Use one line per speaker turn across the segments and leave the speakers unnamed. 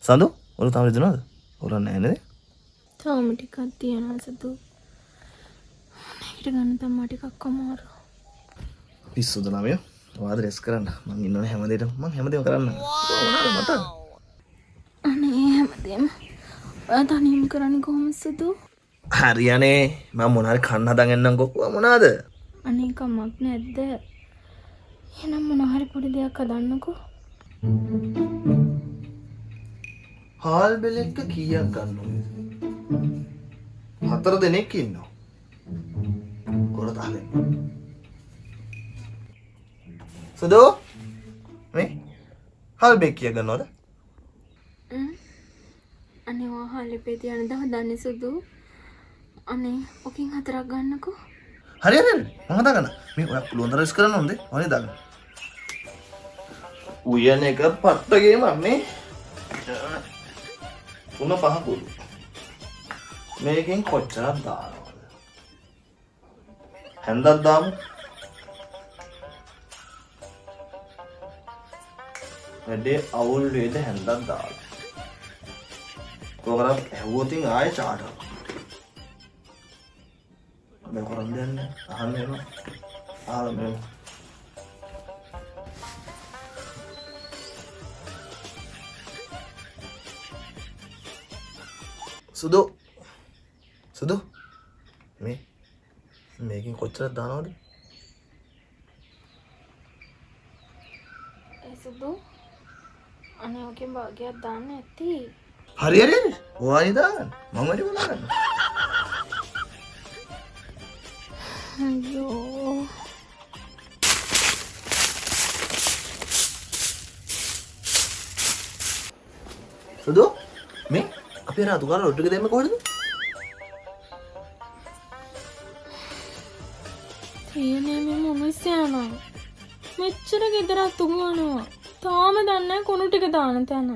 සඳු ඔල තාම රිදෙනවද? ඔල නැහැ නේද?
තාම ටිකක් තියනවා සතු. නැගිට ගන්න තමයි ටිකක් අමාරු.
පිස්සුද ළමයා? ඔයාද රෙස් කරන්න. මං ඉන්නවනේ හැමදේටම. මං හැමදේම කරන්න. මොනවාද මට?
අනේ හැමදේම ඔයා තනියම කරන්නේ කොහොමද සතු?
හරියනේ. මම මොන හරි කන්න හදන් එන්නම්කෝ. ඔයා මොනවාද?
අනේ කමක් නැද්ද? එහෙනම් මොන හරි පොඩි දෙයක් හදන්නකෝ.
හාල් බෙලෙක්ක කීයක් ගන්නවද? 4 දෙනෙක් ඉන්නවා. කොර තාලෙන්. සුදු මේ හාල් බෙක් කීයක් ගන්නවද?
අනේ ඔයා හාලේ තියන දහදන්නේ සුදු. අනේ ඔකින් 4ක් ගන්නකෝ.
හරි හරි හරි. මම හදාගන්න. මේ ඔයා පුළුවන් තරම් රෙස් කරන්න ඕනේ. ඔනේ දාගන්න. උයන එක පට්ටගේ මන්නේ. 3-5 කුළු. මේකෙන් කොච්චරක් දානවද? හැන්දක් දාමු. වැඩේ අවුල් වේද හැන්දක් දාලා. කොහොමද ඇහුවොතින් ආයෙ චාටර්. මේ කරන් දෙන්නේ අහන්න එනවා. ආලා මේ සුදු මේකෙන් කොච්චරක් දානවද?
ඒ සුදු අනේ ඔකෙන් භාගයක් දාන්න ඇති.
හරි ඔයානේ දාගන්න. මම වැඩි මොනා ගන්න.
අයියෝ
සුදු මේ අපේ රාතු කාලා රොට්ටු එක දෙන්න කොහෙද?
තියෙන්නේ මේ මොනස් යනවා. මෙච්චර ගෙදරක් තුගනවා. තාම දන්නේ කොණු ටික දාන තැන.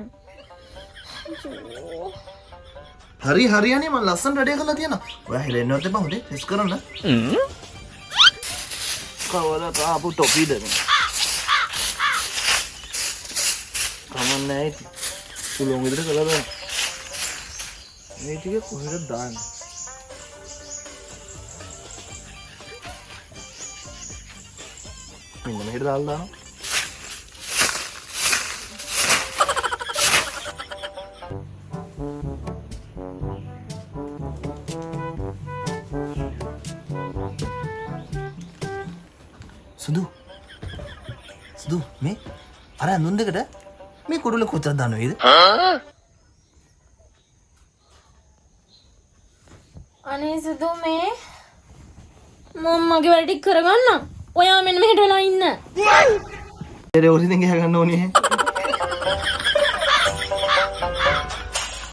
හරියනේ මම ලස්සන රෙඩි කරලා තියෙනවා. ඔයා හෙලෙන්නවත් එපා හොඳේ ටෙස් කරන්න. කවල කාපු ටොපිද මේ. කමන්නේ ඇයි. පුළුවන් විදිහට කළා දාන්න. මේ ටික කොහෙද දාන්නේ? මෙන්න මෙහෙට දාලා දානවා. සුදු මේ අර අඳුන් දෙකට මේ කුඩුල කොච්චර දානවද?
අනේ සුදු මේ මම මගේ වැඩ ටික කරගන්න. ඔයා මෙන්න මෙහෙට වෙලා ඉන්න.
ඒ ඔරිසින් ගහ ගන්න ඕනේ.